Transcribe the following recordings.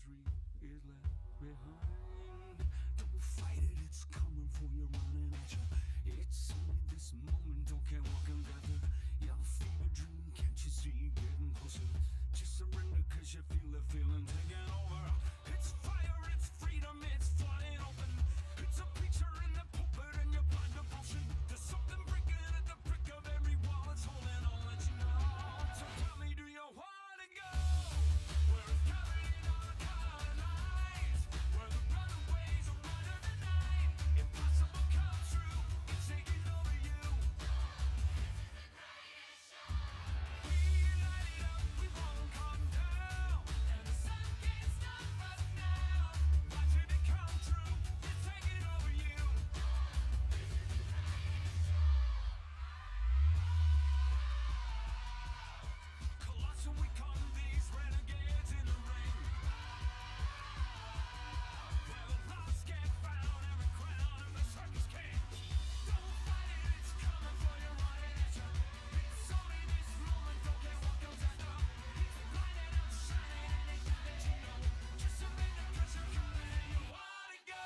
tree is left behind. Don't fight it, it's coming for you, running at you. It's only this moment, don't care what can gather. Yeah, feel a dream, can't you see you getting closer? Just surrender cause you feel the feeling taking over. It's fire, it's freedom, it's flying open. It's a preacher in the pulpit and your blind devotion. There's something breaking at the brick of every wall. It's holding on, let you know. So tell me, do you want to go? Where it's covered in all the colonies, where the runaways are running the night. Impossible come true, it's taking over you. We light it up, we won't come down, and the sun can't stop us now. Watching it come true, it's taking over you. Colossal, we come these renegades in the ring. Where the lost get found, every crown of the circus king. Don't fight it, it's coming for you, running at you. It's only this moment, don't care what comes after. It's blinded, outshining anything that you know. Just surrender, cause you're coming and you wanna go.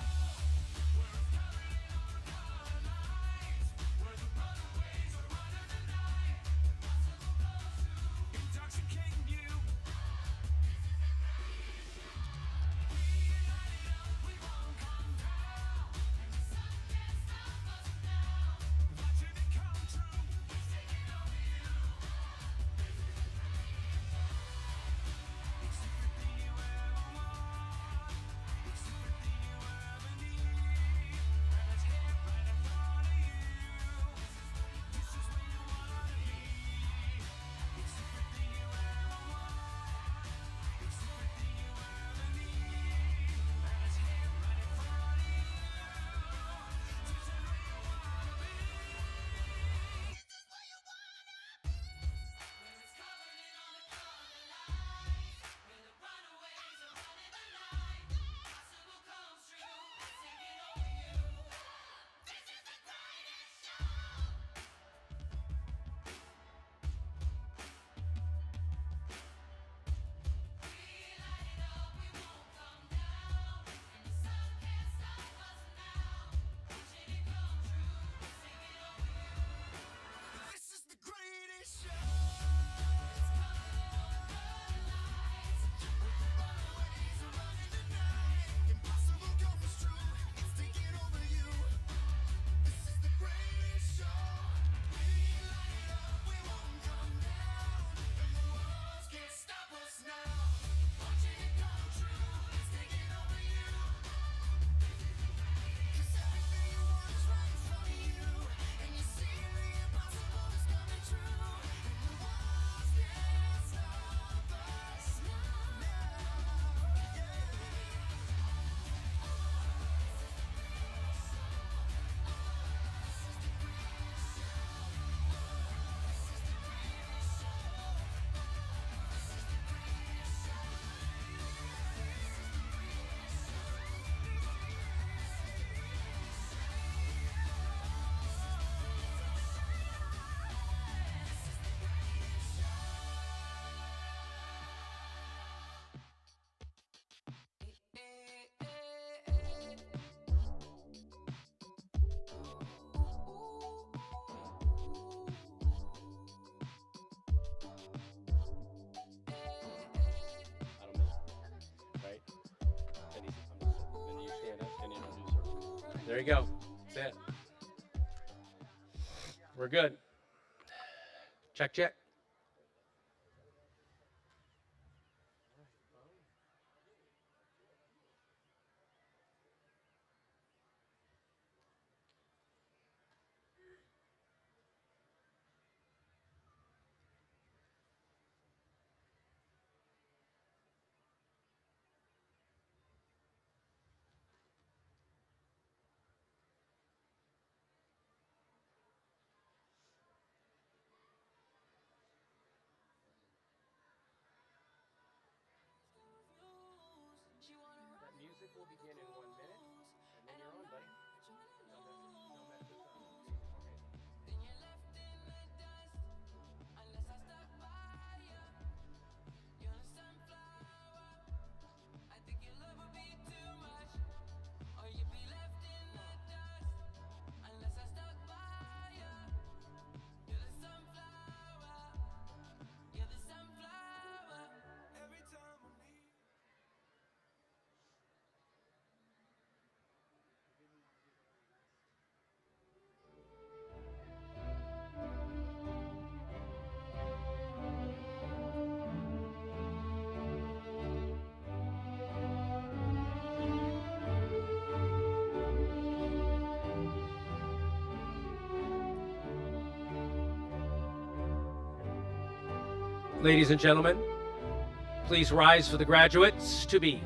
Where it's covered in all the colonies, where the runaways are running the night. Impossible goes through, intoxicating you. We light it up, we won't come down, and the sun can't stop us now. Watching it come true, it's taking over you. It's everything you ever want, it's everything you ever need, and it's here right in front of you. This is where you wanna be. It's everything you ever want, it's everything you ever need, and it's here right in front of you. This is where you wanna be. This is where you wanna be. Where it's covered in all the color lights, where the runaways are running the night. Possible comes true, it's taking over you. This is the greatest show. We light it up, we won't come down, and the sun can't stop us now. Watching it come true, it's taking over you. This is the greatest show. It's coming on the lights, with the runaways are running the night. Impossible comes true, it's taking over you. This is the greatest show. We light it up, we won't come down, and the walls can't stop us now. Watching it come true, it's taking over you. 'Cause everything you want is right in front of you, and you see the impossible is coming true, and the walls can't stop us now. I don't know. Right? Then you stand up and introduce her. There you go. That's it. We're good. Check, check. That music will begin in 1 minute, and then you're on, buddy. No mess this up. Okay. Then you're left in the dust, unless I stuck by you. You're a sunflower, I think Ladies and gentlemen, please rise for the graduates to be.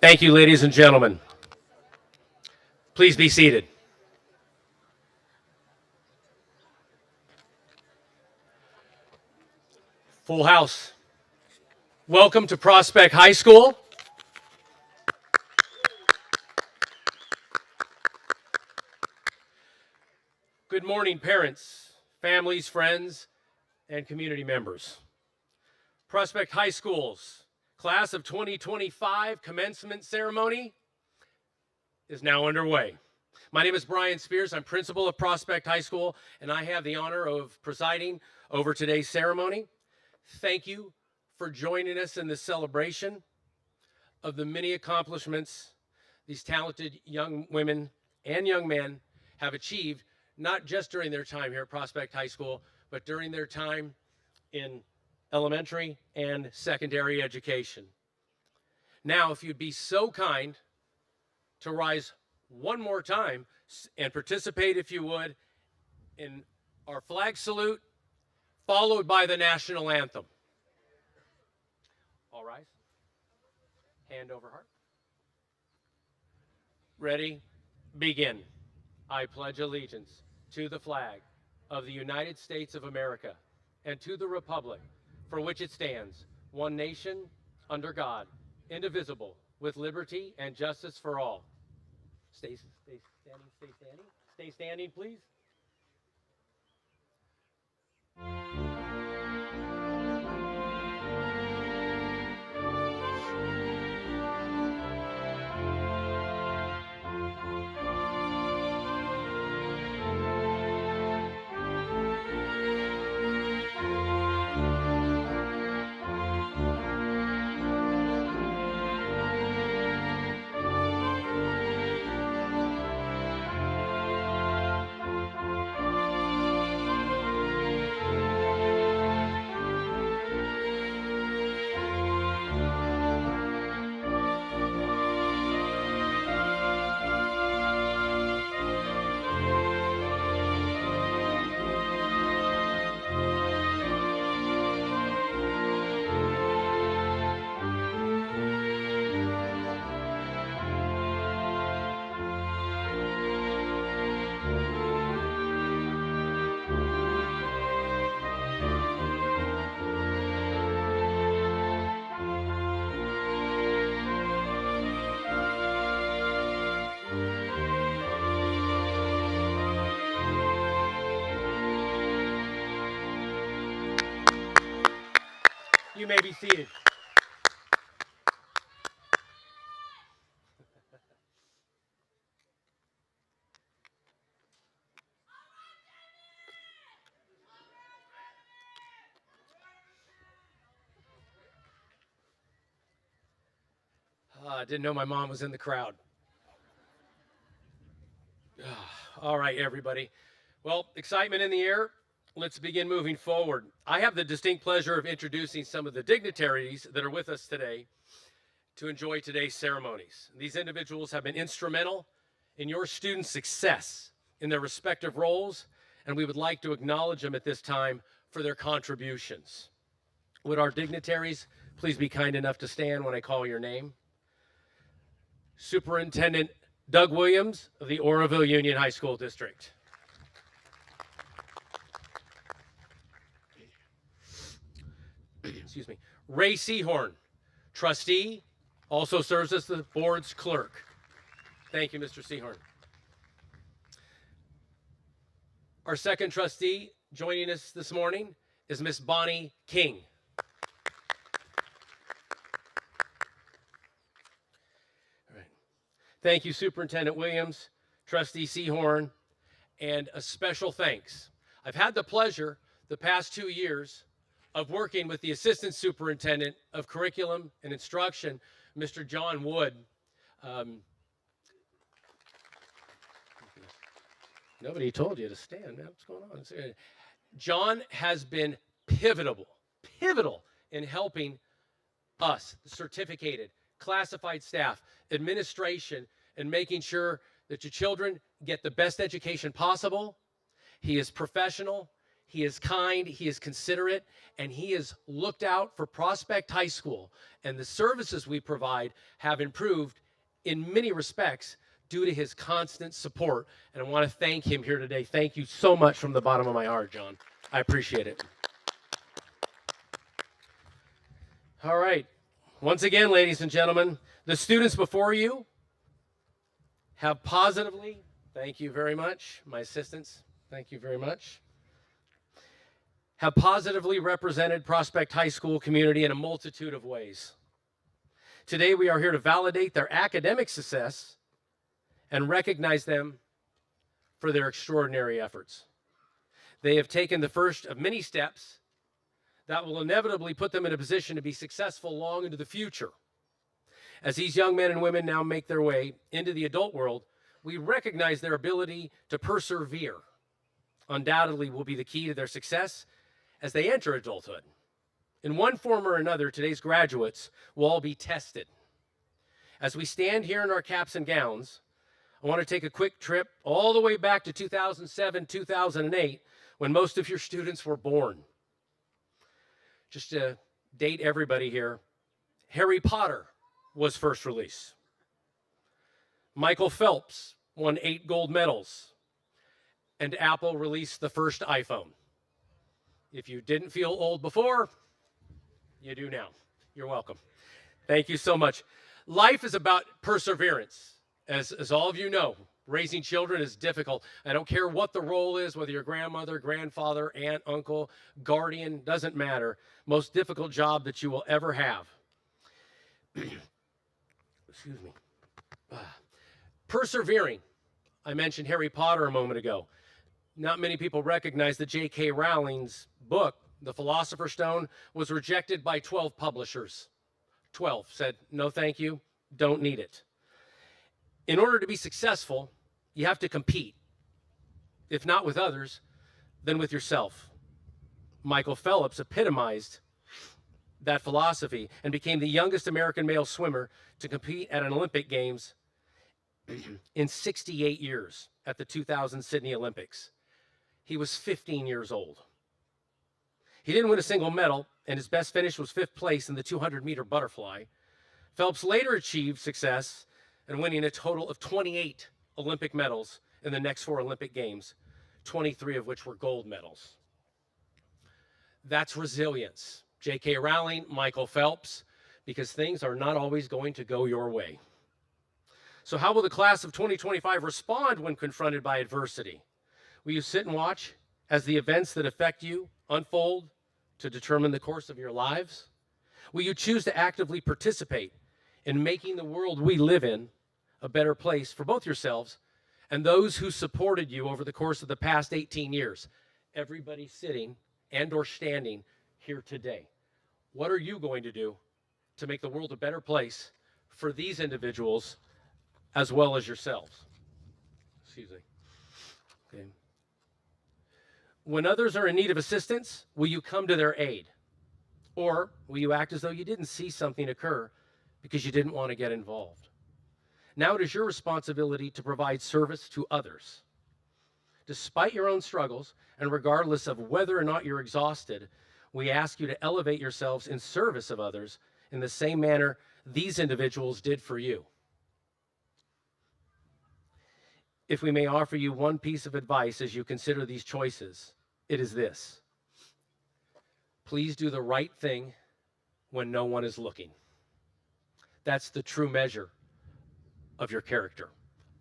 Thank you, ladies and gentlemen. Please be seated. Full house. Welcome to Prospect High School. Good morning, parents, families, friends, and community members. Prospect High School's class of 2025 commencement ceremony is now underway. My name is Brian Spears. I'm principal of Prospect High School, and I have the honor of presiding over today's ceremony. Thank you for joining us in this celebration of the many accomplishments these talented young women and young men have achieved, not just during their time here at Prospect High School, but during their time in elementary and secondary education. Now, if you'd be so kind to rise one more time and participate, if you would, in our flag salute, followed by the national anthem. All rise. Hand over heart. Ready? Begin. I pledge allegiance to the flag of the United States of America and to the republic for which it stands, one nation, under God, indivisible, with liberty and justice for all. Stay standing, stay standing. Stay standing, please. You may be seated. I didn't know my mom was in the crowd. All right, everybody. Well, excitement in the air. Let's begin moving forward. I have the distinct pleasure of introducing some of the dignitaries that are with us today to enjoy today's ceremonies. These individuals have been instrumental in your students' success in their respective roles, and we would like to acknowledge them at this time for their contributions. Would our dignitaries please be kind enough to stand when I call your name? Superintendent Doug Williams of the Oroville Union High School District. Excuse me. Ray Seahorn, trustee, also serves as the board's clerk. Thank you, Mr. Seahorn. Our second trustee joining us this morning is Miss Bonnie King. All right. Thank you, Superintendent Williams, Trustee Seahorn, and a special thanks. I've had the pleasure the past 2 years of working with the Assistant Superintendent of Curriculum and Instruction, Mr. John Wood. Nobody told you to stand, man. What's going on? John has been pivotal in helping us, the certificated, classified staff, administration, and making sure that your children get the best education possible. He is professional. He is kind, he is considerate, and he has looked out for Prospect High School. And the services we provide have improved in many respects due to his constant support. And I want to thank him here today. Thank you so much from the bottom of my heart, John. I appreciate it. All right. Once again, ladies and gentlemen, the students before you have positively, thank you very much, my assistants, thank you very much, have positively represented Prospect High School community in a multitude of ways. Today, we are here to validate their academic success and recognize them for their extraordinary efforts. They have taken the first of many steps that will inevitably put them in a position to be successful long into the future. As these young men and women now make their way into the adult world, we recognize their ability to persevere undoubtedly will be the key to their success as they enter adulthood. In one form or another, today's graduates will all be tested. As we stand here in our caps and gowns, I want to take a quick trip all the way back to 2007, 2008, when most of your students were born. Just to date everybody here, Harry Potter was first released. Michael Phelps won 8 gold medals, and Apple released the first iPhone. If you didn't feel old before, you do now. You're welcome. Thank you so much. Life is about perseverance. As all of you know, raising children is difficult. I don't care what the role is, whether you're grandmother, grandfather, aunt, uncle, guardian, doesn't matter. Most difficult job that you will ever have. Excuse me. Persevering. I mentioned Harry Potter a moment ago. Not many people recognize that J.K. Rowling's book, The Philosopher's Stone, was rejected by 12 publishers. 12 said, no thank you, don't need it. In order to be successful, you have to compete. If not with others, then with yourself. Michael Phelps epitomized that philosophy and became the youngest American male swimmer to compete at an Olympic Games in 68 years at the 2000 Sydney Olympics. He was 15 years old. He didn't win a single medal, and his best finish was 5th place in the 200-meter butterfly. Phelps later achieved success in winning a total of 28 Olympic medals in the next 4 Olympic Games, 23 of which were gold medals. That's resilience. J.K. Rowling, Michael Phelps, because things are not always going to go your way. So how will the class of 2025 respond when confronted by adversity? Will you sit and watch as the events that affect you unfold to determine the course of your lives? Will you choose to actively participate in making the world we live in a better place for both yourselves and those who supported you over the course of the past 18 years? Everybody sitting and or standing here today. What are you going to do to make the world a better place for these individuals as well as yourselves? Excuse me. Okay. When others are in need of assistance, will you come to their aid? Or will you act as though you didn't see something occur because you didn't want to get involved? Now it is your responsibility to provide service to others. Despite your own struggles, and regardless of whether or not you're exhausted, we ask you to elevate yourselves in service of others in the same manner these individuals did for you. If we may offer you one piece of advice as you consider these choices, it is this. Please do the right thing when no one is looking. That's the true measure of your character,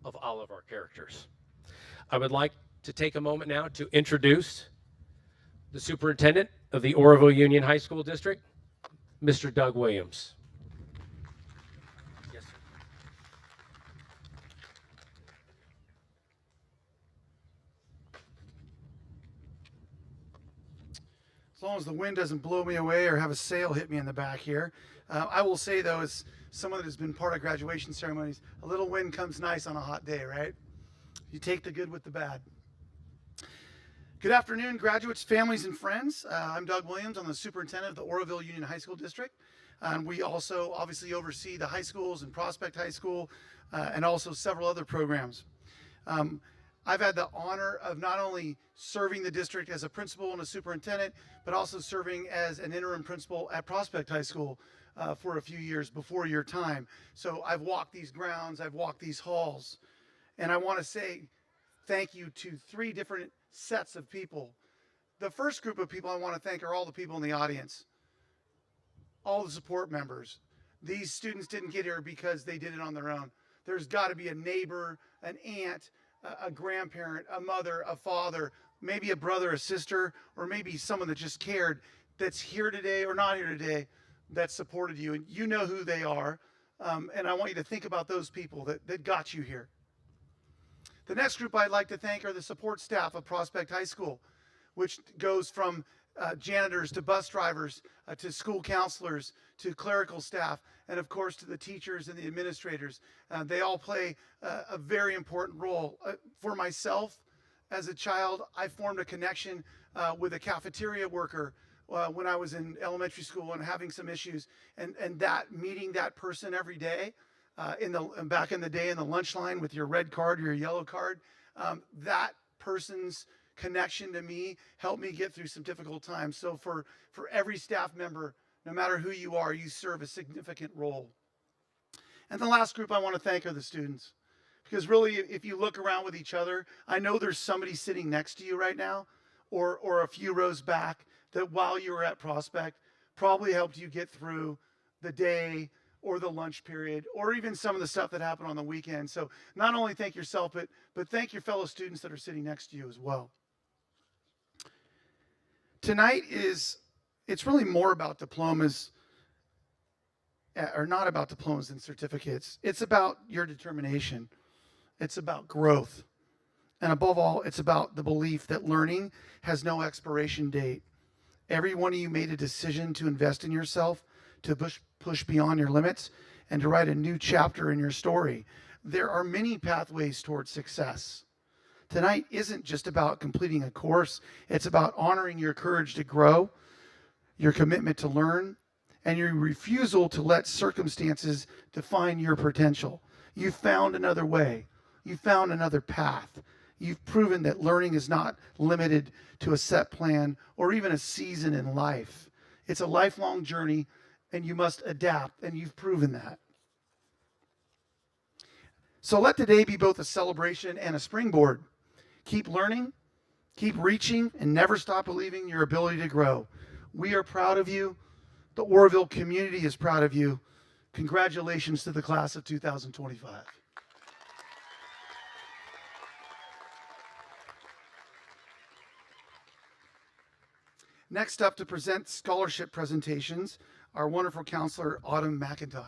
of all of our characters. I would like to take a moment now to introduce the superintendent of the Oroville Union High School District, Mr. Doug Williams. Yes, sir. As long as the wind doesn't blow me away or have a sail hit me in the back here. I will say, though, as someone that has been part of graduation ceremonies, a little wind comes nice on a hot day, right? You take the good with the bad. Good afternoon, graduates, families, and friends. I'm Doug Williams. I'm the superintendent of the Oroville Union High School District. We also obviously oversee the high schools and Prospect High School and also several other programs. I've had the honor of not only serving the district as a principal and a superintendent, but also serving as an interim principal at Prospect High School for a few years before your time. So I've walked these grounds, I've walked these halls, and I want to say thank you to 3 different sets of people. The first group of people I want to thank are all the people in the audience, all the support members. These students didn't get here because they did it on their own. There's got to be a neighbor, an aunt, a grandparent, a mother, a father, maybe a brother, a sister, or maybe someone that just cared that's here today or not here today that supported you. And you know who they are. And I want you to think about those people that got you here. The next group I'd like to thank are the support staff of Prospect High School, which goes from janitors to bus drivers to school counselors to clerical staff, and of course to the teachers and the administrators. They all play a very important role. For myself, as a child, I formed a connection with a cafeteria worker when I was in elementary school and having some issues, and that meeting that person every day back in the day in the lunch line with your red card or your yellow card, that person's connection to me helped me get through some difficult times. So for every staff member, no matter who you are, you serve a significant role. And the last group I want to thank are the students. Because really, if you look around with each other, I know there's somebody sitting next to you right now or a few rows back that while you were at Prospect probably helped you get through the day or the lunch period, or even some of the stuff that happened on the weekend. So not only thank yourself, but thank your fellow students that are sitting next to you as well. Tonight it's really more about diplomas, or not about diplomas and certificates. It's about your determination. It's about growth. And above all, it's about the belief that learning has no expiration date. Every one of you made a decision to invest in yourself, to push beyond your limits, and to write a new chapter in your story. There are many pathways towards success. Tonight isn't just about completing a course. It's about honoring your courage to grow, your commitment to learn, and your refusal to let circumstances define your potential. You've found another way. You've found another path. You've proven that learning is not limited to a set plan or even a season in life. It's a lifelong journey, and you must adapt, and you've proven that. So let today be both a celebration and a springboard. Keep learning, keep reaching, and never stop believing in your ability to grow. We are proud of you. The Oroville community is proud of you. Congratulations to the class of 2025. Next up to present scholarship presentations, our wonderful counselor, Autumn McIntosh.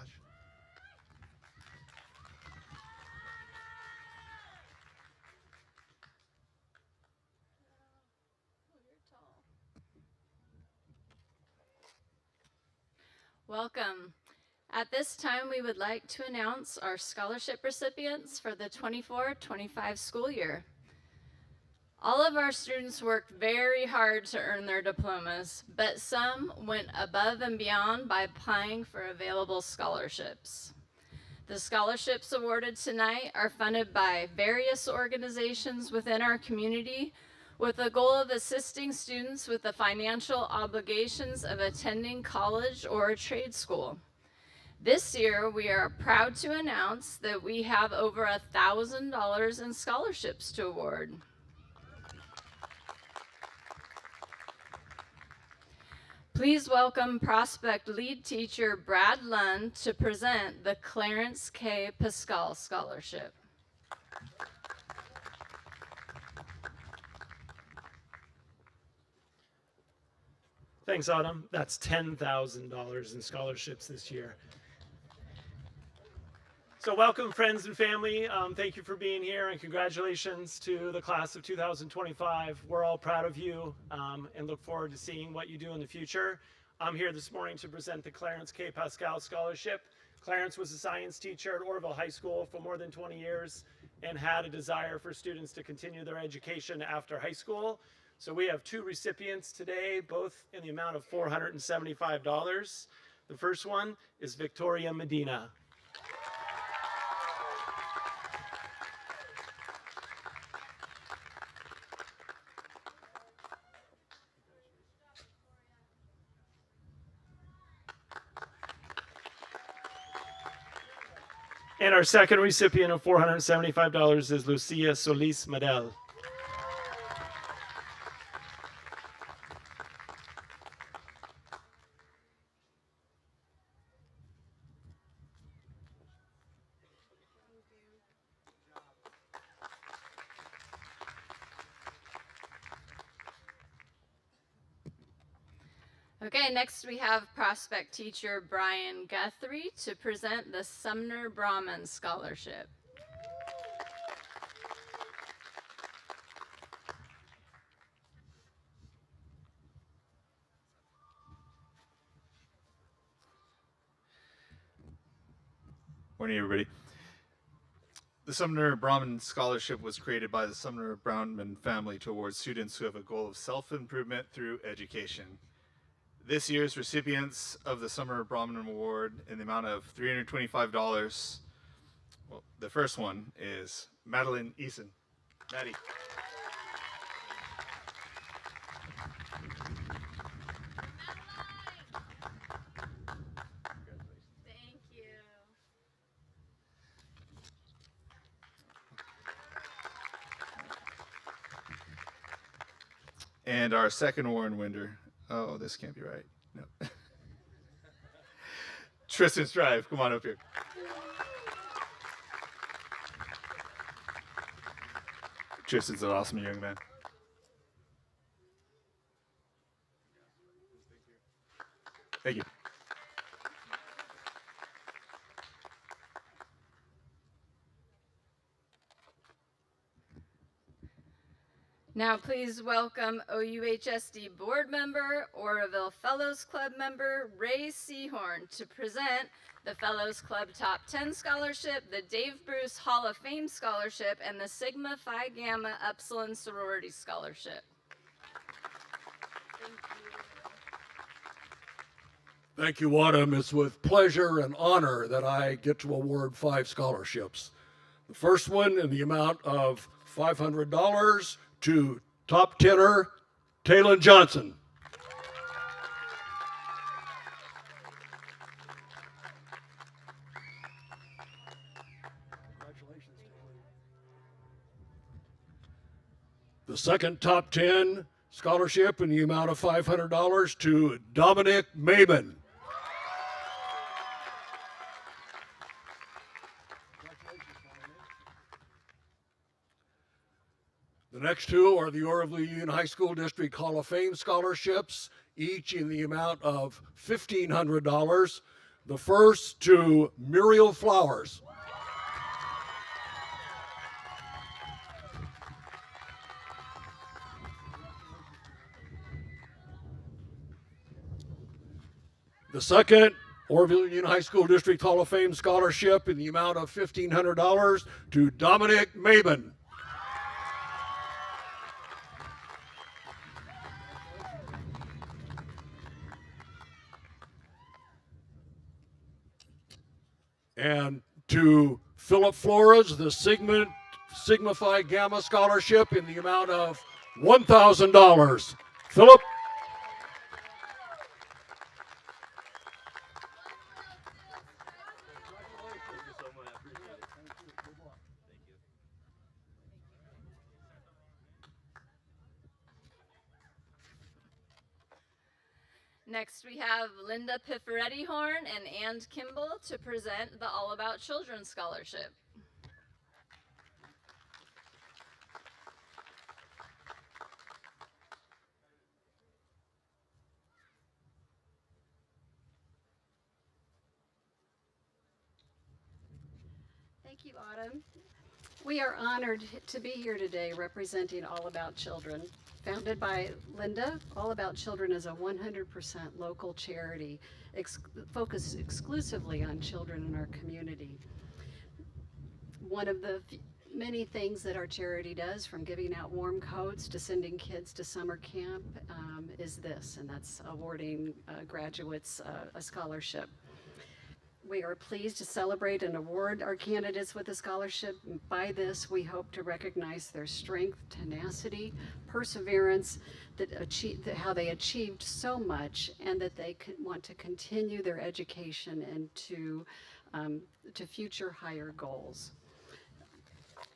Welcome. At this time, we would like to announce our scholarship recipients for the 24-25 school year. All of our students worked very hard to earn their diplomas, but some went above and beyond by applying for available scholarships. The scholarships awarded tonight are funded by various organizations within our community with the goal of assisting students with the financial obligations of attending college or a trade school. This year, we are proud to announce that we have over $1,000 in scholarships to award. Please welcome Prospect lead teacher Brad Lund to present the Clarence K. Pascal Scholarship. Thanks, Autumn. That's $10,000 in scholarships this year. So welcome, friends and family. Thank you for being here, and congratulations to the class of 2025. We're all proud of you and look forward to seeing what you do in the future. I'm here this morning to present the Clarence K. Pascal Scholarship. Clarence was a science teacher at Oroville High School for more than 20 years and had a desire for students to continue their education after high school. So we have 2 recipients today, both in the amount of $475. The first one is Victoria Medina. And our second recipient of $475 is Lucia Solis Medel. Okay, next we have prospect teacher Brian Guthrie to present the Sumner Brahman Scholarship. Morning, everybody. The Sumner Brahman Scholarship was created by the Sumner Brahman family to award students who have a goal of self-improvement through education. This year's recipients of the Sumner Brahman Award in the amount of $325. Well, the first one is Madeline Eason. Maddie. Thank you. And our second award winner. Oh, this can't be right. No. Tristan Strive, come on up here. Tristan's an awesome young man. Thank you. Now please welcome OUHSD board member, Oroville Fellows Club member, Ray Seahorn to present the Fellows Club Top 10 Scholarship, the Dave Bruce Hall of Fame Scholarship, and the Sigma Phi Gamma Upsilon Sorority Scholarship. Thank you, Autumn. It's with pleasure and honor that I get to award 5 scholarships. The first one in the amount of $500 to top tenor Taylon Johnson. The second top 10 scholarship in the amount of $500 to Dominic Maben. The next two are the Oroville Union High School District Hall of Fame scholarships, each in the amount of $1,500. The first to Muriel Flowers. The second, Oroville Union High School District Hall of Fame scholarship in the amount of $1,500 to Dominic Maben. And to Philip Flores, the Sigma Phi Gamma Scholarship in the amount of $1,000. Philip. Next, we have Linda Pifferetti Horn and Ann Kimball to present the All About Children Scholarship. Thank you, Autumn. We are honored to be here today representing All About Children. Founded by Linda, All About Children is a 100% local charity focused exclusively on children in our community. One of the many things that our charity does, from giving out warm coats to sending kids to summer camp, is this, and that's awarding graduates a scholarship. We are pleased to celebrate and award our candidates with a scholarship. By this, we hope to recognize their strength, tenacity, perseverance, how they achieved so much, and that they want to continue their education and to to future higher goals.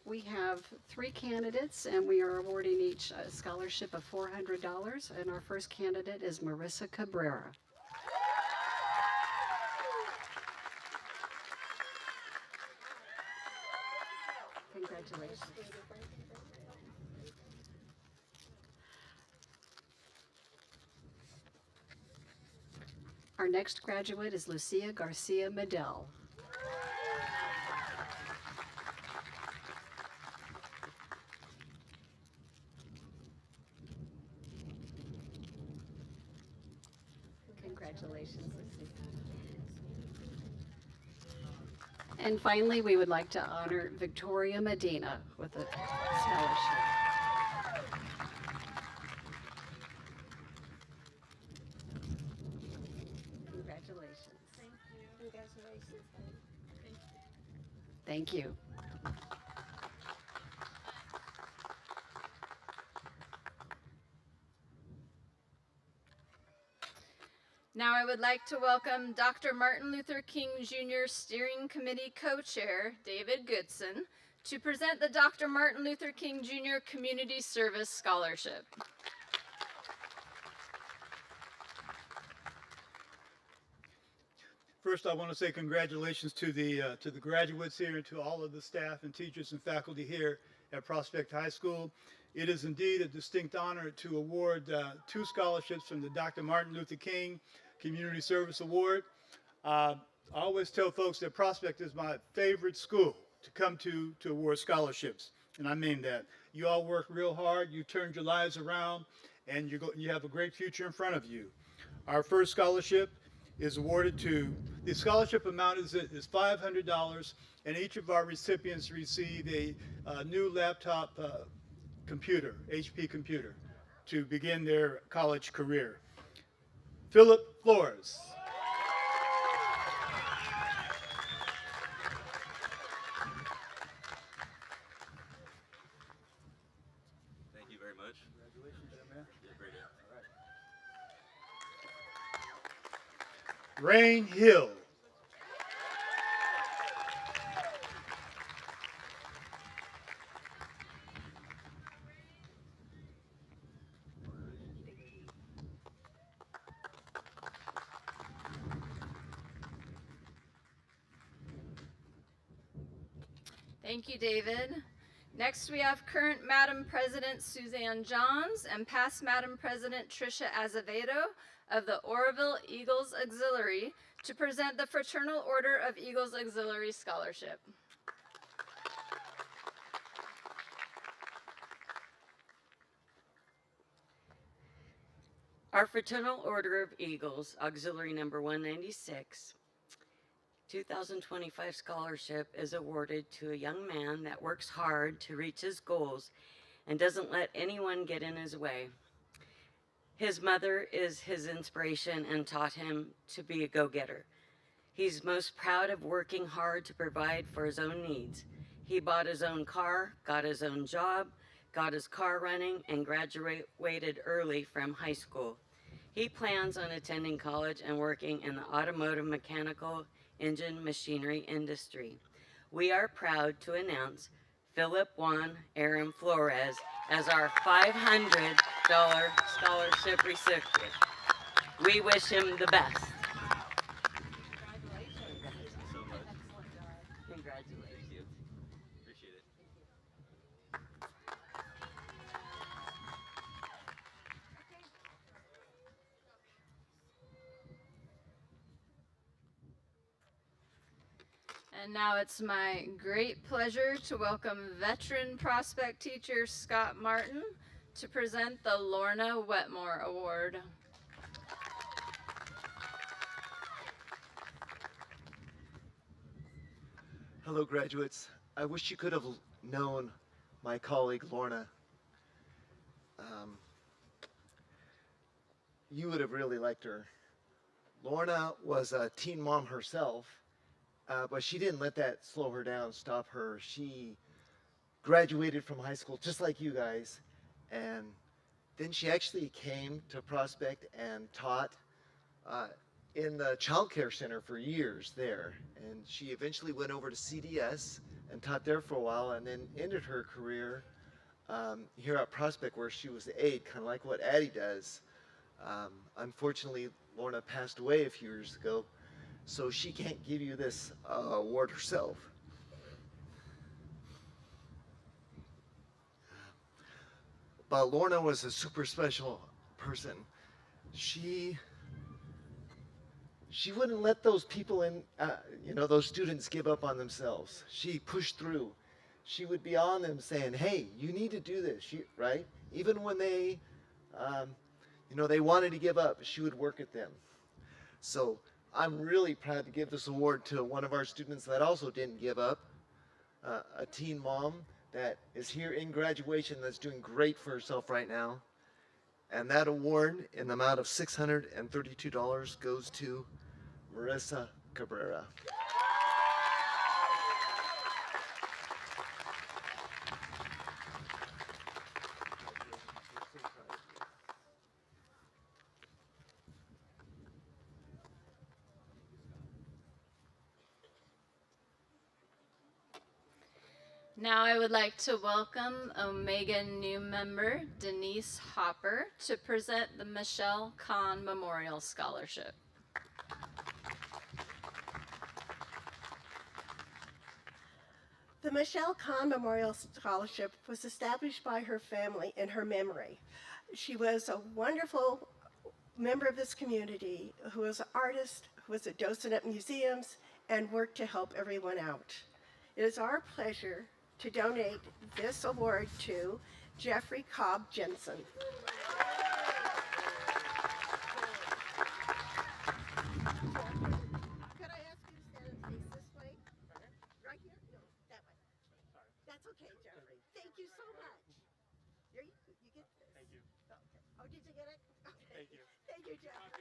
We have 3 candidates, and we are awarding each a scholarship of $400. And our first candidate is Marissa Cabrera. Congratulations. Our next graduate is Lucia Garcia Medel. Congratulations, Lucia. And finally, we would like to honor Victoria Medina with a scholarship. Congratulations. Thank you. Congratulations. Thank you. Now I would like to welcome Dr. Martin Luther King Jr. Steering Committee Co-Chair, David Goodson, to present the Dr. Martin Luther King Jr. Community Service Scholarship. First, I want to say congratulations to the graduates here and to all of the staff and teachers and faculty here at Prospect High School. It is indeed a distinct honor to award 2 scholarships from the Dr. Martin Luther King Community Service Award. I always tell folks that Prospect is my favorite school to come to award scholarships, and I mean that. You all work real hard, you turned your lives around, and you have a great future in front of you. Our first scholarship is awarded to, the scholarship amount is $500, and each of our recipients receive a new laptop computer, HP computer, to begin their college career. Philip Flores. Thank you very much. Congratulations, young man. Yeah, great. All right. Rain Hill. Thank you, David. Next, we have current Madam President Suzanne Johns and past Madam President Tricia Azevedo of the Oroville Eagles Auxiliary to present the Fraternal Order of Eagles Auxiliary Scholarship. Our Fraternal Order of Eagles, Auxiliary number 196, 2025 scholarship is awarded to a young man that works hard to reach his goals and doesn't let anyone get in his way. His mother is his inspiration and taught him to be a go-getter. He's most proud of working hard to provide for his own needs. He bought his own car, got his own job, got his car running, and graduated early from high school. He plans on attending college and working in the automotive mechanical engine machinery industry. We are proud to announce Philip Juan Aram Flores as our $500 scholarship recipient. We wish him the best. So much. Congratulations. Thank you. Appreciate it. And now it's my great pleasure to welcome veteran prospect teacher Scott Martin to present the Lorna Wetmore Award. Hello, graduates. I wish you could have known my colleague Lorna. You would have really liked her. Lorna was a teen mom herself, but she didn't let that slow her down, stop her. She graduated from high school just like you guys, and then she actually came to Prospect and taught in the child care center for years there. And she eventually went over to CDS and taught there for a while, and then ended her career here at Prospect, where she was the aide, kind of like what Addie does. Unfortunately, Lorna passed away a few years ago, so she can't give you this award herself. But Lorna was a super special person. She wouldn't let those people in, those students give up on themselves. She pushed through. She would be on them saying, hey, you need to do this, right? Even when they, they wanted to give up, she would work at them. So I'm really proud to give this award to one of our students that also didn't give up, a teen mom that is here in graduation that's doing great for herself right now. And that award in the amount of $632 goes to Marissa Cabrera. Now I would like to welcome Omega new member Denise Hopper to present the Michelle Kahn Memorial Scholarship. The Michelle Kahn Memorial Scholarship was established by her family in her memory. She was a wonderful member of this community who was an artist, who was a docent at museums, and worked to help everyone out. It is our pleasure to donate this award to Jeffrey Cobb Jensen. Could I ask you to stand and face this way? Right here? No, that way. That's okay, Jeffrey. Thank you so much. You get this. Thank you. Okay. Oh, did you get it? Okay. Thank you. Thank you, Jeffrey.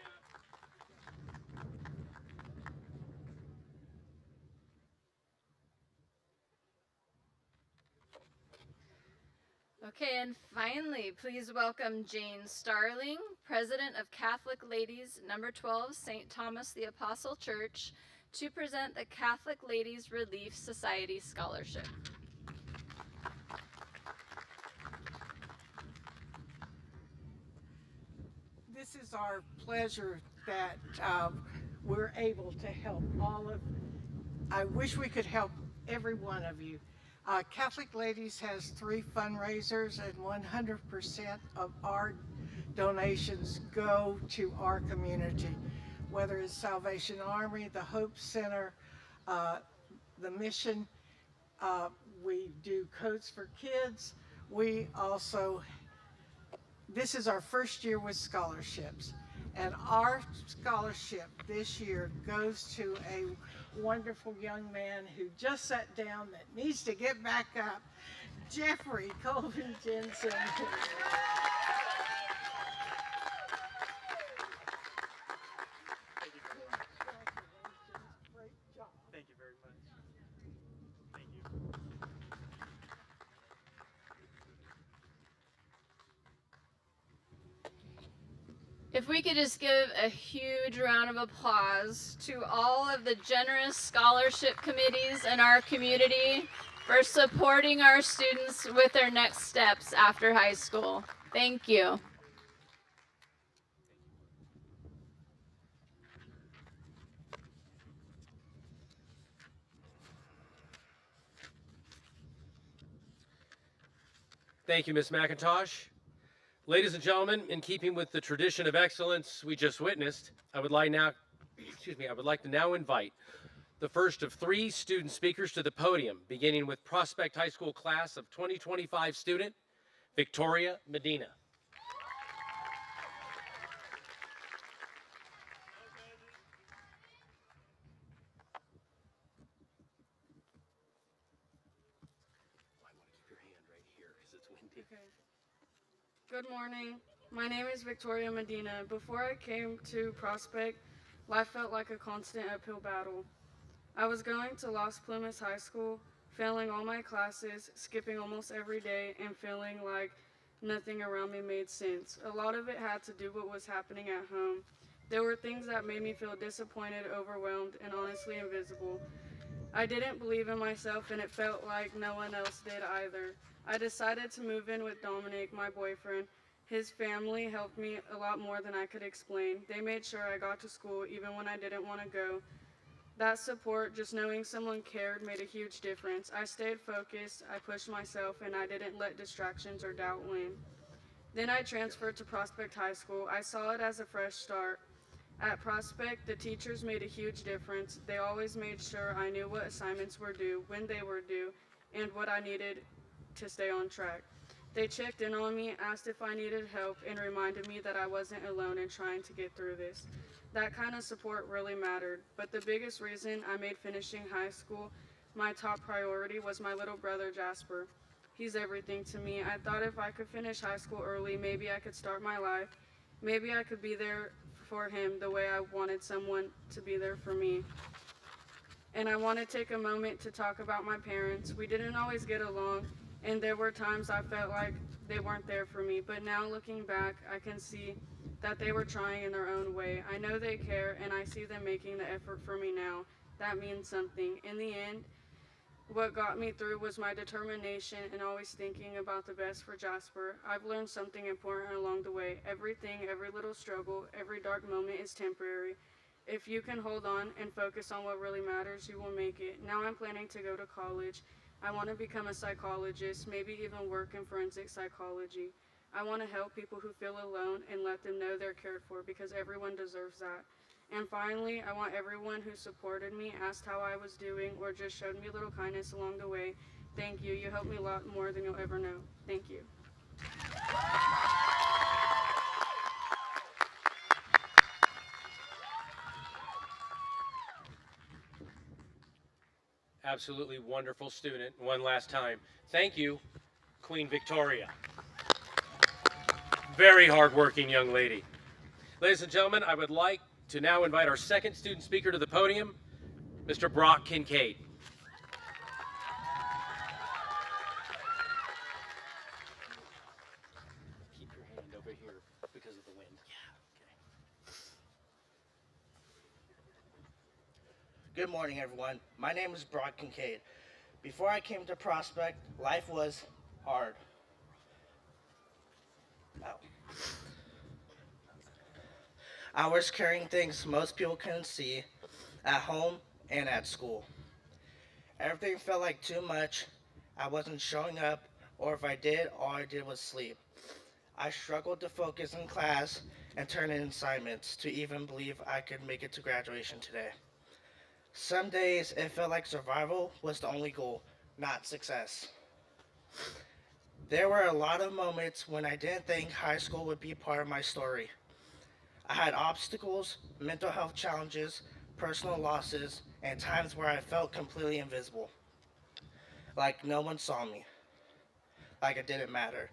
Okay, and finally, please welcome Jane Starling, President of Catholic Ladies, number 12, St. Thomas the Apostle Church, to present the Catholic Ladies Relief Society Scholarship. This is our pleasure that we're able to help I wish we could help every one of you. Catholic Ladies has 3 fundraisers, and 100% of our donations go to our community, whether it's Salvation Army, the Hope Center, the Mission. We do Codes for Kids. This is our first year with scholarships, and our scholarship this year goes to a wonderful young man who just sat down that needs to get back up, Jeffrey Colvin Jensen. Thank you very much. Thank you. If we could just give a huge round of applause to all of the generous scholarship committees in our community for supporting our students with their next steps after high school. Thank you. Thank you, Ms. McIntosh. Ladies and gentlemen, in keeping with the tradition of excellence we just witnessed, I would like to now invite the first of 3 student speakers to the podium, beginning with Prospect High School class of 2025 student, Victoria Medina. Good morning. My name is Victoria Medina. Before I came to Prospect, life felt like a constant uphill battle. I was going to Las Plumas High School, failing all my classes, skipping almost every day, and feeling like nothing around me made sense. A lot of it had to do with what was happening at home. There were things that made me feel disappointed, overwhelmed, and honestly invisible. I didn't believe in myself, and it felt like no one else did either. I decided to move in with Dominic, my boyfriend. His family helped me a lot more than I could explain. They made sure I got to school even when I didn't want to go. That support, just knowing someone cared, made a huge difference. I stayed focused, I pushed myself, and I didn't let distractions or doubt win. Then I transferred to Prospect High School. I saw it as a fresh start. At Prospect, the teachers made a huge difference. They always made sure I knew what assignments were due, when they were due, and what I needed to stay on track. They checked in on me, asked if I needed help, and reminded me that I wasn't alone in trying to get through this. That kind of support really mattered, but the biggest reason I made finishing high school my top priority was my little brother Jasper. He's everything to me. I thought if I could finish high school early, maybe I could start my life. Maybe I could be there for him the way I wanted someone to be there for me. And I want to take a moment to talk about my parents. We didn't always get along, and there were times I felt like they weren't there for me. But now looking back, I can see that they were trying in their own way. I know they care, and I see them making the effort for me now. That means something. In the end, what got me through was my determination and always thinking about the best for Jasper. I've learned something important along the way. Everything, every little struggle, every dark moment is temporary. If you can hold on and focus on what really matters, you will make it. Now I'm planning to go to college. I want to become a psychologist, maybe even work in forensic psychology. I want to help people who feel alone and let them know they're cared for because everyone deserves that. And finally, I want everyone who supported me, asked how I was doing, or just showed me a little kindness along the way. Thank you. You helped me a lot more than you'll ever know. Thank you. Absolutely wonderful student. One last time. Thank you, Queen Victoria. Very hardworking young lady. Ladies and gentlemen, I would like to now invite our second student speaker to the podium, Mr. Brock Kincaid. Keep your hand over here because of the wind. Good morning, everyone. My name is Brock Kincaid. Before I came to Prospect, life was hard. I was carrying things most people couldn't see at home and at school. Everything felt like too much. I wasn't showing up, or if I did, all I did was sleep. I struggled to focus in class and turn in assignments to even believe I could make it to graduation today. Some days it felt like survival was the only goal, not success. There were a lot of moments when I didn't think high school would be part of my story. I had obstacles, mental health challenges, personal losses, and times where I felt completely invisible. Like no one saw me. Like it didn't matter.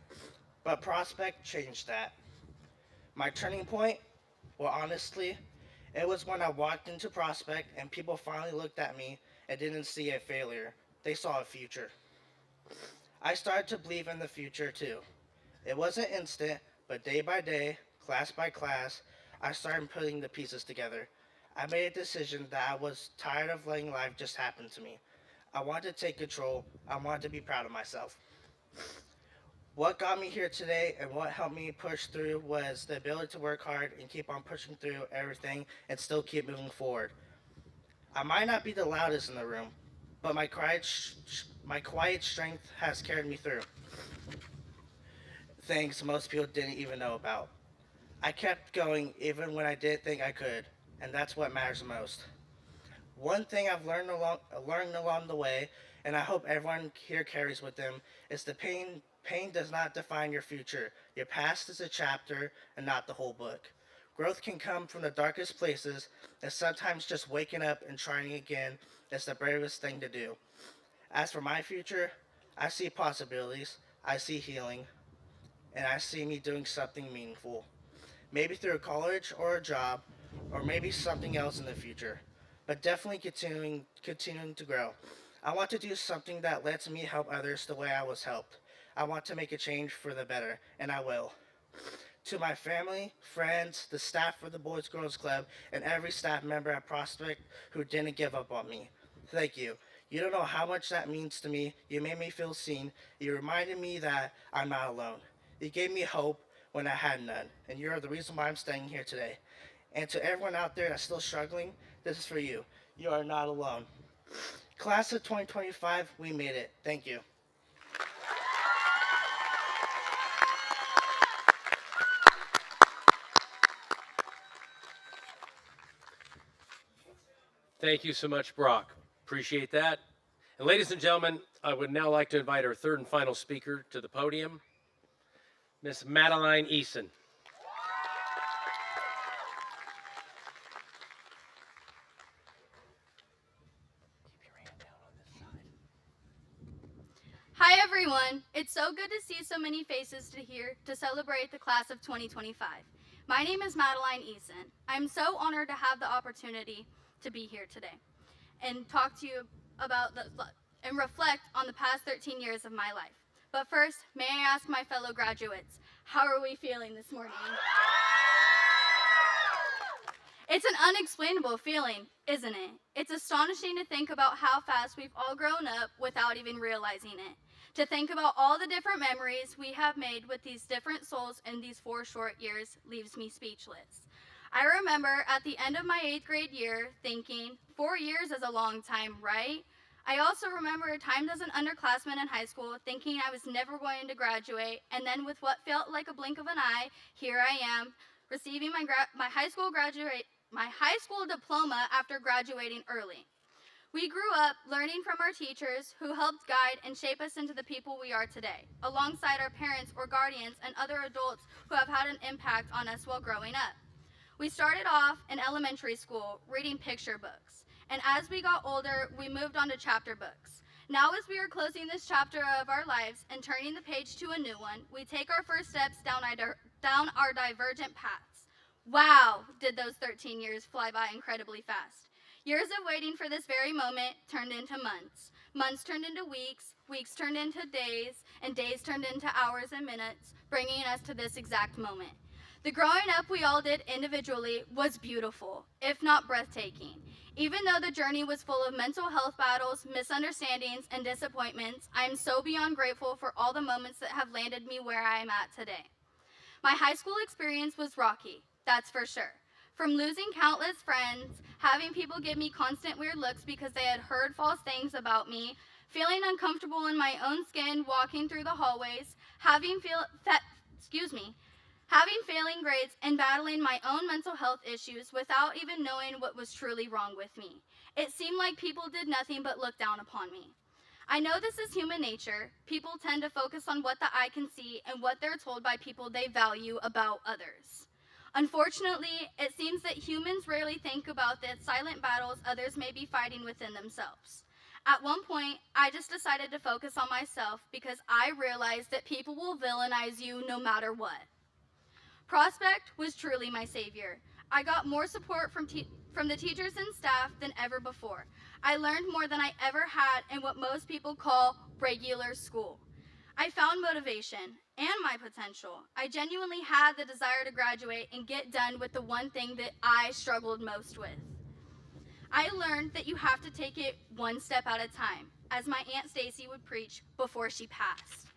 But Prospect changed that. My turning point? Well, honestly, it was when I walked into Prospect and people finally looked at me and didn't see a failure. They saw a future. I started to believe in the future too. It wasn't instant, but day by day, class by class, I started putting the pieces together. I made a decision that I was tired of letting life just happen to me. I wanted to take control. I wanted to be proud of myself. What got me here today and what helped me push through was the ability to work hard and keep on pushing through everything and still keep moving forward. I might not be the loudest in the room, but my quiet strength has carried me through. Things most people didn't even know about. I kept going even when I didn't think I could, and that's what matters most. One thing I've learned along the way, and I hope everyone here carries with them, is the pain does not define your future. Your past is a chapter and not the whole book. Growth can come from the darkest places, and sometimes just waking up and trying again is the bravest thing to do. As for my future, I see possibilities, I see healing, and I see me doing something meaningful. Maybe through college or a job, or maybe something else in the future. But definitely continuing to grow. I want to do something that lets me help others the way I was helped. I want to make a change for the better, and I will. To my family, friends, the staff for the Boys Girls Club, and every staff member at Prospect who didn't give up on me. Thank you. You don't know how much that means to me. You made me feel seen. You reminded me that I'm not alone. You gave me hope when I had none. And you're the reason why I'm staying here today. And to everyone out there that's still struggling, this is for you. You are not alone. Class of 2025, we made it. Thank you. Thank you so much, Brock. Appreciate that. And ladies and gentlemen, I would now like to invite our third and final speaker to the podium, Miss Madeline Eason. Hi everyone! It's so good to see so many faces to celebrate the class of 2025. My name is Madeline Eason. I'm so honored to have the opportunity to be here today and talk to you about and reflect on the past 13 years of my life. But first, may I ask my fellow graduates, how are we feeling this morning? It's an unexplainable feeling, isn't it? It's astonishing to think about how fast we've all grown up without even realizing it. To think about all the different memories we have made with these different souls in these 4 short years leaves me speechless. I remember at the end of my 8th grade year thinking, 4 years is a long time, right? I also remember times as an underclassman in high school thinking I was never going to graduate, and then with what felt like a blink of an eye, here I am, receiving my high school diploma after graduating early. We grew up learning from our teachers who helped guide and shape us into the people we are today, alongside our parents or guardians and other adults who have had an impact on us while growing up. We started off in elementary school reading picture books, and as we got older, we moved on to chapter books. Now as we are closing this chapter of our lives and turning the page to a new one, we take our first steps down our divergent paths. Wow, did those 13 years fly by incredibly fast. Years of waiting for this very moment turned into months. Months turned into weeks, weeks turned into days, and days turned into hours and minutes, bringing us to this exact moment. The growing up we all did individually was beautiful, if not breathtaking. Even though the journey was full of mental health battles, misunderstandings, and disappointments, I am so beyond grateful for all the moments that have landed me where I am at today. My high school experience was rocky, that's for sure. From losing countless friends, having people give me constant weird looks because they had heard false things about me, feeling uncomfortable in my own skin walking through the hallways, having failing grades, and battling my own mental health issues without even knowing what was truly wrong with me. It seemed like people did nothing but look down upon me. I know this is human nature. People tend to focus on what the eye can see and what they're told by people they value about others. Unfortunately, it seems that humans rarely think about the silent battles others may be fighting within themselves. At one point, I just decided to focus on myself because I realized that people will villainize you no matter what. Prospect was truly my savior. I got more support from the teachers and staff than ever before. I learned more than I ever had in what most people call regular school. I found motivation and my potential. I genuinely had the desire to graduate and get done with the one thing that I struggled most with. I learned that you have to take it one step at a time, as my Aunt Stacy would preach before she passed.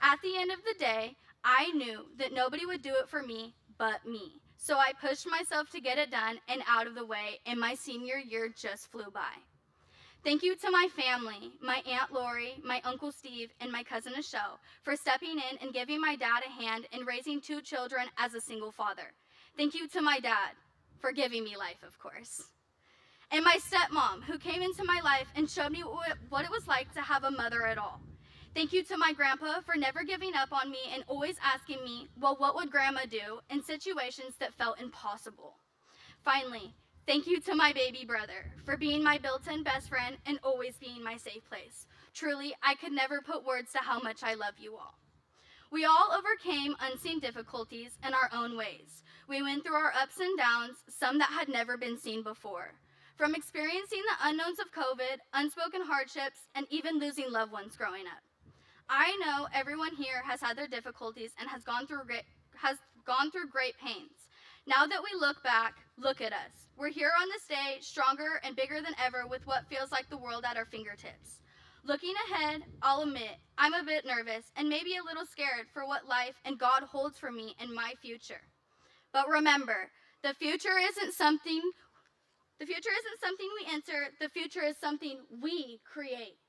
At the end of the day, I knew that nobody would do it for me but me. So I pushed myself to get it done and out of the way, and my senior year just flew by. Thank you to my family, my Aunt Lori, my Uncle Steve, and my cousin Michelle for stepping in and giving my dad a hand in raising 2 children as a single father. Thank you to my dad for giving me life, of course. And my stepmom, who came into my life and showed me what it was like to have a mother at all. Thank you to my grandpa for never giving up on me and always asking me, well, what would grandma do in situations that felt impossible? Finally, thank you to my baby brother for being my built-in best friend and always being my safe place. Truly, I could never put words to how much I love you all. We all overcame unseen difficulties in our own ways. We went through our ups and downs, some that had never been seen before. From experiencing the unknowns of COVID, unspoken hardships, and even losing loved ones growing up. I know everyone here has had their difficulties and has gone through gone through great pains. Now that we look back, look at us. We're here on this day, stronger and bigger than ever, with what feels like the world at our fingertips. Looking ahead, I'll admit, I'm a bit nervous and maybe a little scared for what life and God holds for me in my future. But remember, the future isn't something we enter, the future is something we create.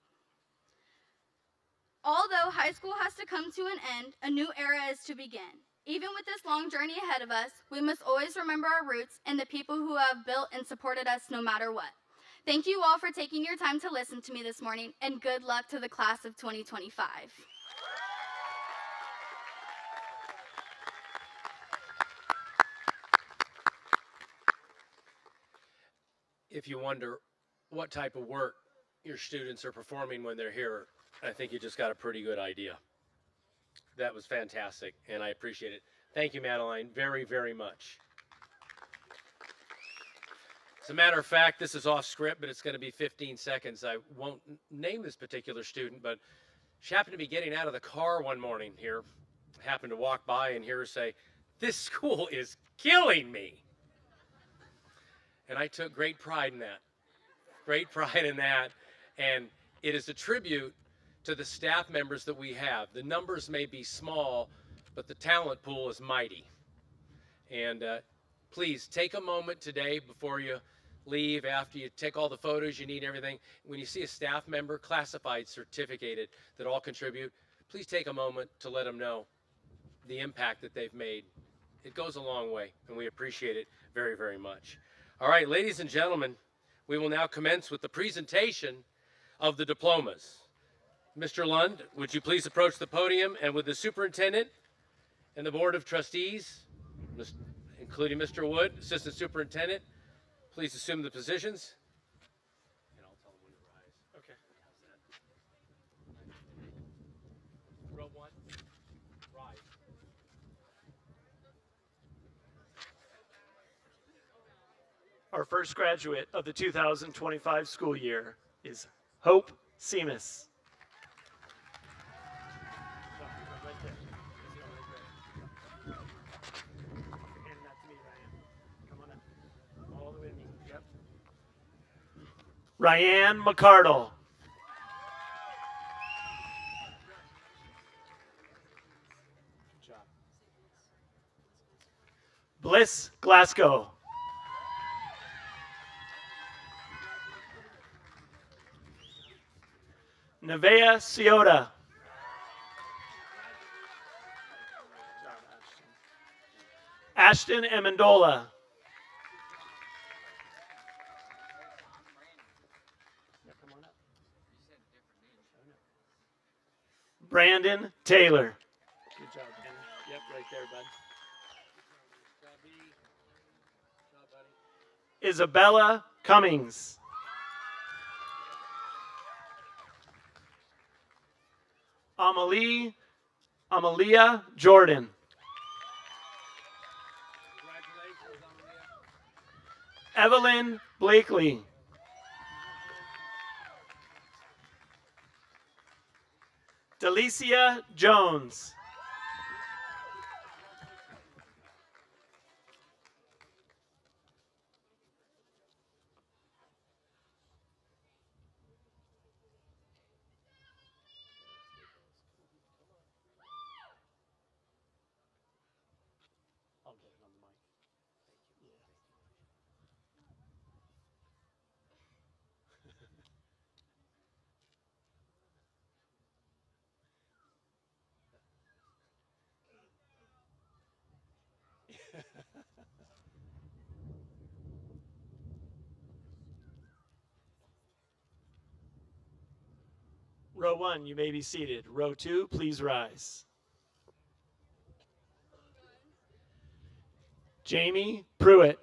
Although high school has to come to an end, a new era is to begin. Even with this long journey ahead of us, we must always remember our roots and the people who have built and supported us no matter what. Thank you all for taking your time to listen to me this morning, and good luck to the class of 2025. If you wonder what type of work your students are performing when they're here, I think you just got a pretty good idea. That was fantastic, and I appreciate it. Thank you, Madeline, very, very much. As a matter of fact, this is off script, but it's going to be 15 seconds. I won't name this particular student, but she happened to be getting out of the car one morning here, happened to walk by and hear her say, "This school is killing me." And I took great pride in that. Great pride in that. And it is a tribute to the staff members that we have. The numbers may be small, but the talent pool is mighty. And please take a moment today before you leave, after you take all the photos you need and everything. When you see a staff member, classified, certificated, that all contribute, please take a moment to let them know the impact that they've made. It goes a long way, and we appreciate it very, very much. All right, ladies and gentlemen, we will now commence with the presentation of the diplomas. Mr. Lund, would you please approach the podium, and with the superintendent and the board of trustees, including Mr. Wood, assistant superintendent, please assume the positions. And I'll tell them when to rise. Okay. Row one, rise. Our first graduate of the 2025 school year is Hope Seamus. Ryan McCardle. Good job. Bliss Glasgow. Nevea Ciota. Ashton Amendola. Brandon Taylor. Good job, Brandon. Yep, right there, bud. Isabella Cummings. Amalia Jordan. Evelyn Blakely. Delicia Jones. I'll get it on the mic. Thank you. Row one, you may be seated. Row two, please rise. Jamie Pruitt.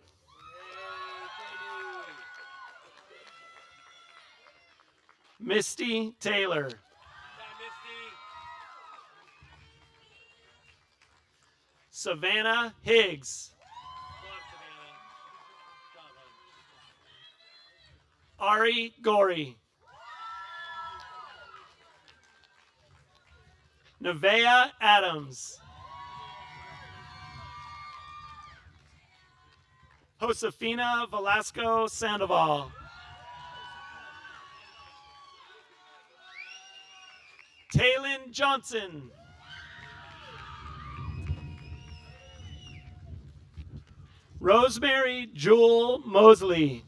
Misty Taylor. Savannah Higgs. Ari Gori. Nevea Adams. Josefina Velasco Sandoval. Taylin Johnson. Rosemary Jewel Mosley.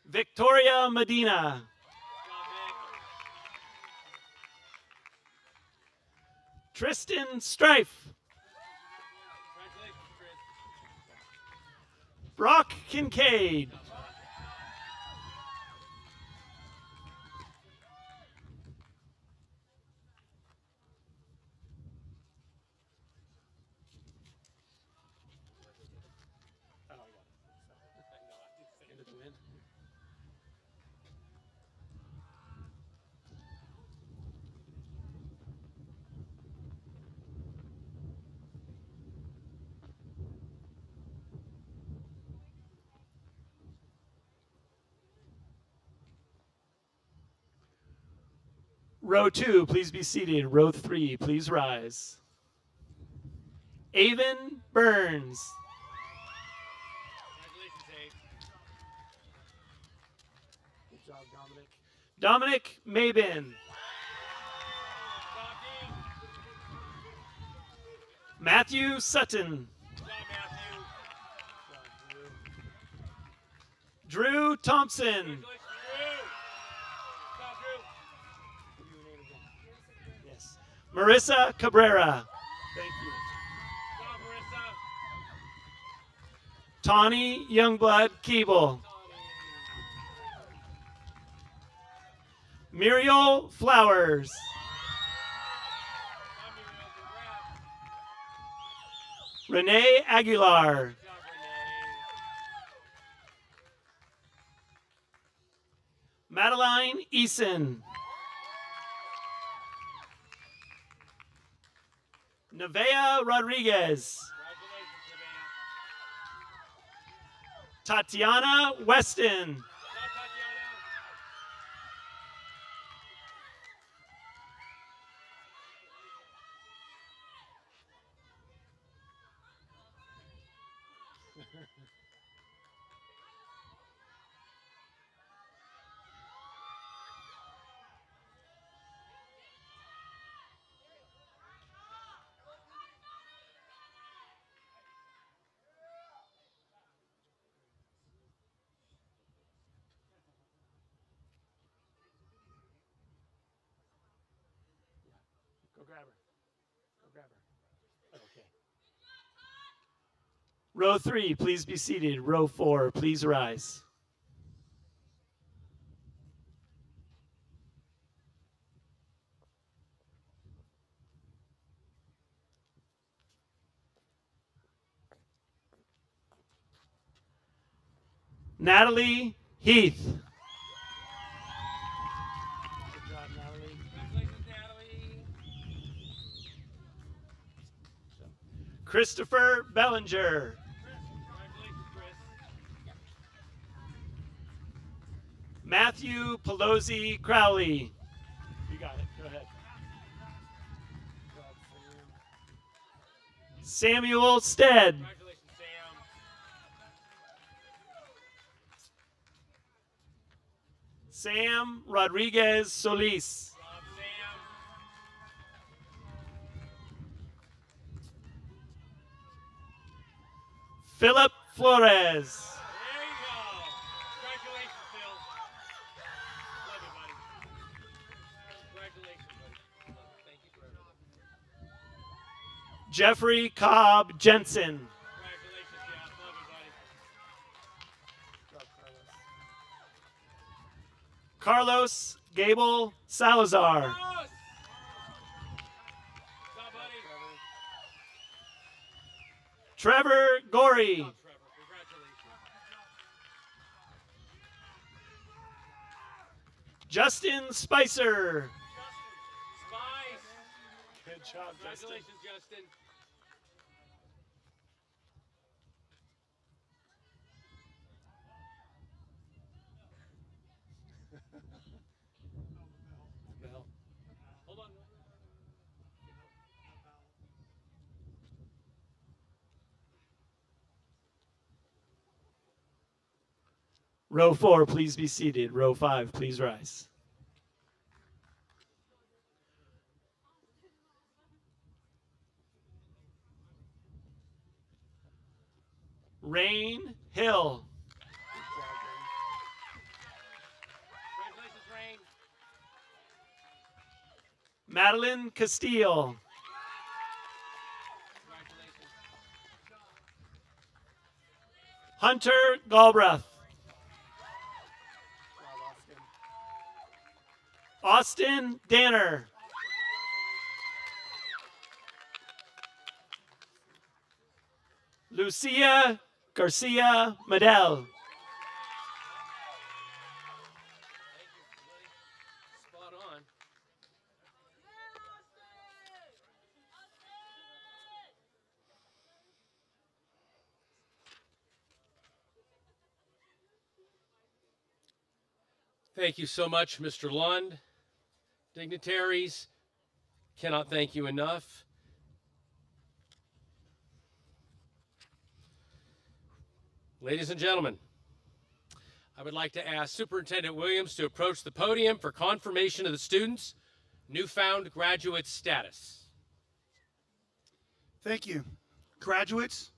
Victoria Medina. Tristan Strife. Brock Kincaid. Row 2, please be seated. Row 3, please rise. Avon Burns. Good job, Dominic. Dominic Mabin. Matthew Sutton. Drew Thompson. Yes. Marissa Cabrera. Thank you. Tawny Youngblood Keeble. Muriel Flowers. Renee Aguilar. Madeline Eason. Nevea Rodriguez. Tatiana Weston. Go grab her. Go grab her. Okay. Row 3, please be seated. Row 4, please rise. Natalie Heath. Good job, Natalie. Congratulations, Natalie. Christopher Bellinger. Congratulations, Chris. Matthew Pelosi Crowley. You got it. Go ahead. Samuel Stead. Congratulations, Sam. Sam Rodriguez Solis. Philip Flores. There you go. Congratulations, Phil. Love you, buddy. Congratulations, buddy. Thank you for everything. Jeffrey Cobb Jensen. Congratulations, Jeff. Love you, buddy. Good job, Carlos Gable Salazar. Carlos! Good job, buddy. Trevor Gorey. Good job, Trevor. Congratulations. Justin Spicer. Spice. Good job, congratulations, Justin. Bell. Hold on. Row 4, please be seated. Row 5, please rise. Rain Hill. Madeline Castillo. Hunter Galbraith. Austin Danner. Lucia Garcia Medel. Spot on. Thank you so much, Mr. Lund. Dignitaries, cannot thank you enough. Ladies and gentlemen, I would like to ask Superintendent Williams to approach the podium for confirmation of the students' newfound graduate status. Thank you. Graduates,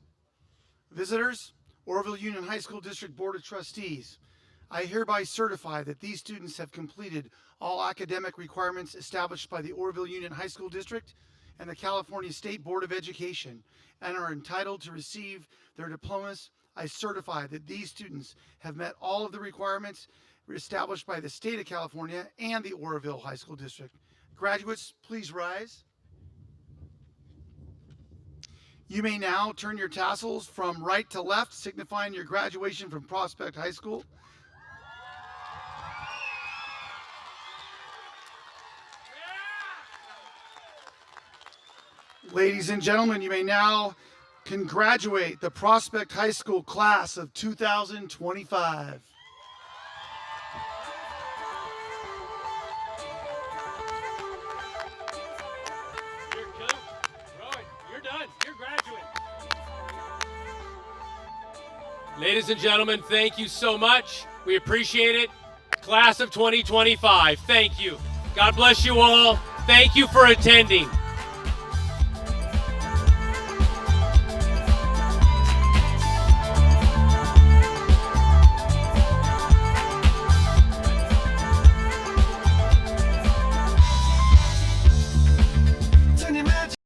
visitors, Oroville Union High School District Board of Trustees, I hereby certify that these students have completed all academic requirements established by the Oroville Union High School District and the California State Board of Education and are entitled to receive their diplomas. I certify that these students have met all of the requirements established by the state of California and the Oroville High School District. Graduates, please rise. You may now turn your tassels from right to left, signifying your graduation from Prospect High School. Ladies and gentlemen, you may now congratulate the Prospect High School class of 2025. You're done. You're graduate. Ladies and gentlemen, thank you so much. We appreciate it. Class of 2025, thank you. God bless you all. Thank you for attending.